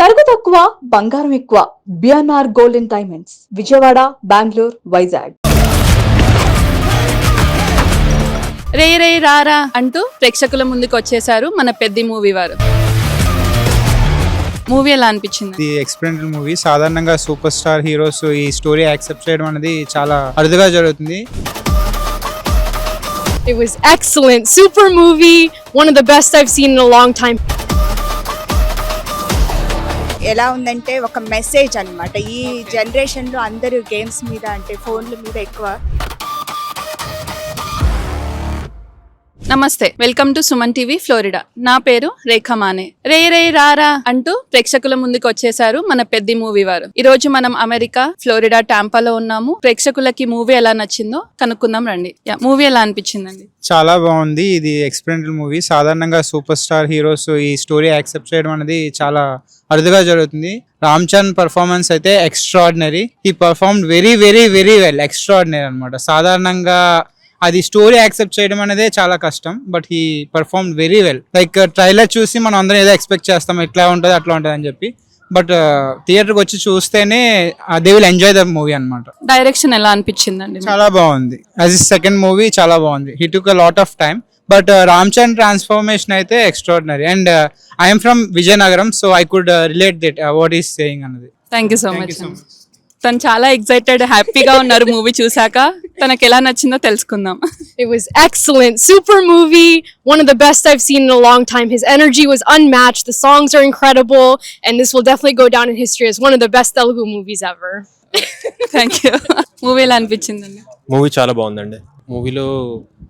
తరుగు తక్కువ బంగారం ఎక్కువ. BNR golden diamonds, Vijayawada, Bengaluru, Vizag. రే రే రారా అంటూ ప్రేక్షకుల ముందుకు వచ్చేసారు మన పెద్ద మూవీ వారు. మూవీ ఎలా అనిపించింది? ఇది ఎక్స్పెరిమెంటల్ మూవీ. సాధారణంగా సూపర్ స్టార్ హీరోస్ ఈ స్టోరీ యాక్సెప్ట్ చేయడం అనేది చాలా అరుదుగా జరుగుతుంది. It was excellent. Super movie. One of the best I've seen in a long time. ఎలా ఉందంటే ఒక మెసేజ్ అన్నమాట. ఈ జనరేషన్లో అందరూ గేమ్స్ మీద అంటే ఫోన్ల మీద ఎక్కువ. నమస్తే, welcome to Suman TV Florida. నా పేరు రేఖా మానే. రే రే రారా అంటూ ప్రేక్షకుల ముందుకు వచ్చేసారు మన పెద్ద మూవీ వారు. ఈ రోజు మనం అమెరికా ఫ్లోరిడా టాంపాలో ఉన్నాము. ప్రేక్షకులకి మూవీ ఎలా నచ్చిందో కనుక్కుందాం రండి. మూవీ ఎలా అనిపించిందండి? చాలా బాగుంది. ఇది ఎక్స్పెరిమెంటల్ మూవీ. సాధారణంగా సూపర్ స్టార్ హీరోస్ ఈ స్టోరీ యాక్సెప్ట్ చేయడం అనేది చాలా అరుదుగా జరుగుతుంది. రామ్ చరణ్ పర్ఫార్మెన్స్ అయితే ఎక్స్ట్రాడినరీ. ఈ performed very very very well. Extraordinary అనమాట. సాధారణంగా అది స్టోరీ యాక్సెప్ట్ చేయడం అనేది చాలా కష్టం, but he perform very well. Like trailer చూసి మనం అందరం ఏదో ఎక్స్పెక్ట్ చేస్తాం, ఇట్లా ఉంటుంది అట్లా ఉంటుంది అని చెప్పి, బట్ థియేటర్కి వచ్చి చూస్తేనే they will enjoy the movie అనమాట. డైరెక్షన్ ఎలా అనిపించిందండి? చాలా బాగుంది. యాజ్ ఇస్ సెకండ్ మూవీ చాలా బాగుంది. He took a lot of time, but Ram Charan transformation అయితే extraordinary. And I'm from Vizianagaram, so I could relate that what is saying అన్నది. Thank you so much. తను చాలా ఎక్సైటెడ్, హ్యాపీగా ఉన్నారు మూవీ చూసాక. తనకు ఎలా నచ్చిందో తెలుసుకుందాం. It was excellent. Super movie. One of the best I've seen in a long time. His energy was unmatched. The songs are incredible. And this will definitely go down in history as one of the best Telugu movies ever. Thank you. Movie ఎలా అనిపించిందండి? Movie చాలా బాగుందండి. మూవీలో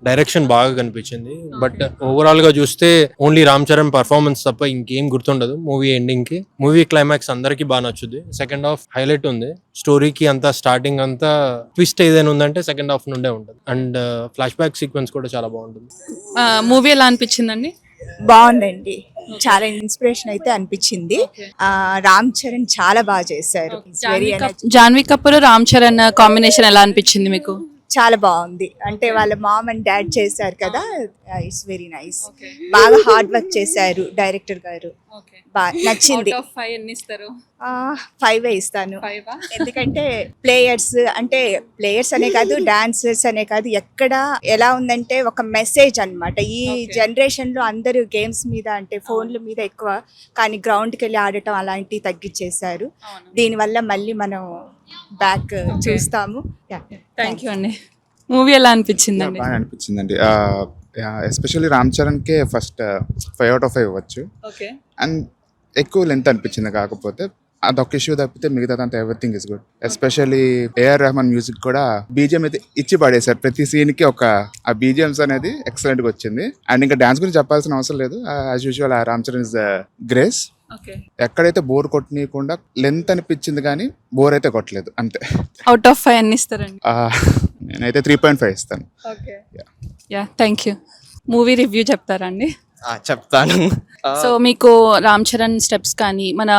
direction బాగా కనిపించింది, but overall గా చూస్తే only Ram Charan performance తప్ప ఇంకేం గుర్తుండదు మూవీ ఎండింగ్ కి. మూవీ క్లైమాక్స్ అందరికి బాగా నచ్చుద్ది. సెకండ్ హాఫ్ హైలైట్ ఉంది. స్టోరీకి అంతా స్టార్టింగ్ అంతా ట్విస్ట్ ఏదైనా ఉందంటే సెకండ్ హాఫ్ నుండే ఉంటుంది. అండ్ ఫ్లాష్ బ్యాక్ సీక్వెన్స్ కూడా చాలా బాగుంటుంది. మూవీ ఎలా అనిపించిందండి? బాగుందండి. చాలా ఇన్స్పిరేషన్ అయితే అనిపించింది. రామ్ చరణ్ చాలా బాగా చేశారు. జాన్వీ కపూర్ రామ్ చరణ్ కాంబినేషన్ ఎలా అనిపించింది మీకు? చాలా బాగుంది. అంటే వాళ్ళ మామ్ అండ్ డాడ్ చేశారు కదా, ఇట్స్ వెరీ నైస్. బాగా హార్డ్ వర్క్ చేశారు డైరెక్టర్ గారు. బాగా నచ్చింది. 5 ఇస్తాను. ఎందుకంటే ప్లేయర్స్ అనే కాదు, డాన్సర్స్ అనే కాదు, ఎక్కడ ఎలా ఉందంటే ఒక మెసేజ్ అన్నమాట. ఈ జనరేషన్ లో అందరూ గేమ్స్ మీద అంటే ఫోన్ల మీద ఎక్కువ, కానీ గ్రౌండ్కి వెళ్ళి ఆడటం అలాంటివి తగ్గించేశారు. దీనివల్ల మళ్ళీ మనం బ్యాక్ చూస్తాము. థ్యాంక్ యూ అండి. మూవీ ఎలా అనిపించిందండి? బాగా అనిపించిందండి. ఎస్పెషల్లీ రామ్ చరణ్కే ఫస్ట్ 5 out of 5 ఇవ్వచ్చు. అండ్ ఎక్కువ లెంత్ అనిపించింది. కాకపోతే అదొక ఇష్యూ తప్పితే మిగతాదంతా everything is good. Especially AR Rahman music కూడా బీజిఎం అయితే ఇచ్చి పడేశారు. ప్రతి సీన్ కి ఒక ఆ బీజిఎంస్ అనేది ఎక్సలెంట్ గా వచ్చింది. అండ్ ఇంకా డాన్స్ గురించి చెప్పాల్సిన అవసరం లేదు. As usual Ram Charan is grace. ఎక్కడైతే బోర్ కొట్టనీయకుండా లెంత్ అనిపించింది, కానీ బోర్ అయితే కొట్టలేదు. అంతే. అవుట్ ఆఫ్ 5 ఎన్ని ఇస్తారండి? నేనైతే 3.5 ఇస్తాను. Thank you. మూవీ రివ్యూ చెప్తారా అండి? చెప్తాను. సో మీకు రామ్ చరణ్ స్టెప్స్ కానీ, మన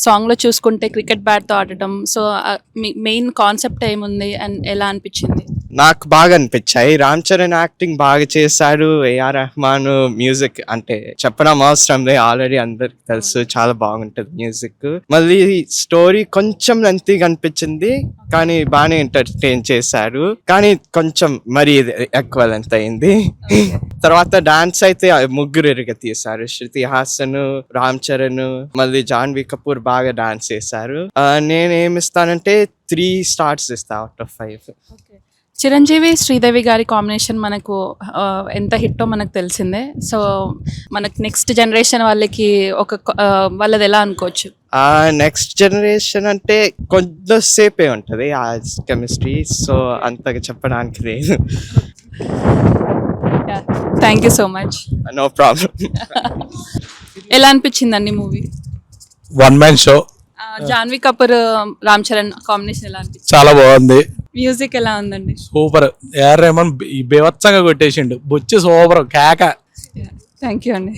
సాంగ్ లో చూసుకుంటే క్రికెట్ బ్యాట్ తో ఆడటం, సో మెయిన్ కాన్సెప్ట్ ఏముంది అండ్ ఎలా అనిపించింది? నాకు బాగా అనిపించాయి. రామ్ చరణ్ యాక్టింగ్ బాగా చేశారు. ఏఆర్ రెహమాన్ మ్యూజిక్ అంటే చెప్పడం అవసరం లేదు, ఆల్రెడీ అందరికి తెలుసు. చాలా బాగుంటది మ్యూజిక్. మళ్ళీ స్టోరీ కొంచెం లెంతీగా అనిపించింది, కానీ బాగానే ఎంటర్టైన్ చేశారు. కానీ కొంచెం మరి ఎక్కువ లెంత్ అయింది. తర్వాత డాన్స్ అయితే ముగ్గురు తీశారు. శృతి హాసన్, రామ్ చరణ్, మళ్ళీ జాన్వీ కపూర్ బాగా డాన్స్ చేశారు. నేనేమిస్తానంటే 3 stars ఇస్తా అవుట్ ఆఫ్ 5. చిరంజీవి శ్రీదేవి గారి కాంబినేషన్ మనకు ఎంత హిట్టో మనకు తెలిసిందే. సో మనకు నెక్స్ట్ జనరేషన్ వాళ్ళకి వాళ్ళది ఎలా అనుకోవచ్చు? నెక్స్ట్ జనరేషన్ అంటే కొంచెంసేపే ఉంటుంది ఆ కెమిస్ట్రీ, సో అంతగా చెప్పడానికి లేదు. Thank you so much. No problem. ఎలా అనిపించిందండి movie? One man show. Janhvi Kapoor Ram Charan combination ఎలా అనిపించింది? చాలా బాగుంది. మ్యూజిక్ ఎలా ఉందండి? సూపర్. ఏఆర్ రెహమాన్ బేవచ్చంగా కొట్టేసిండు. బొచ్చి సూపర్ కేక. థ్యాంక్ యూ అండి.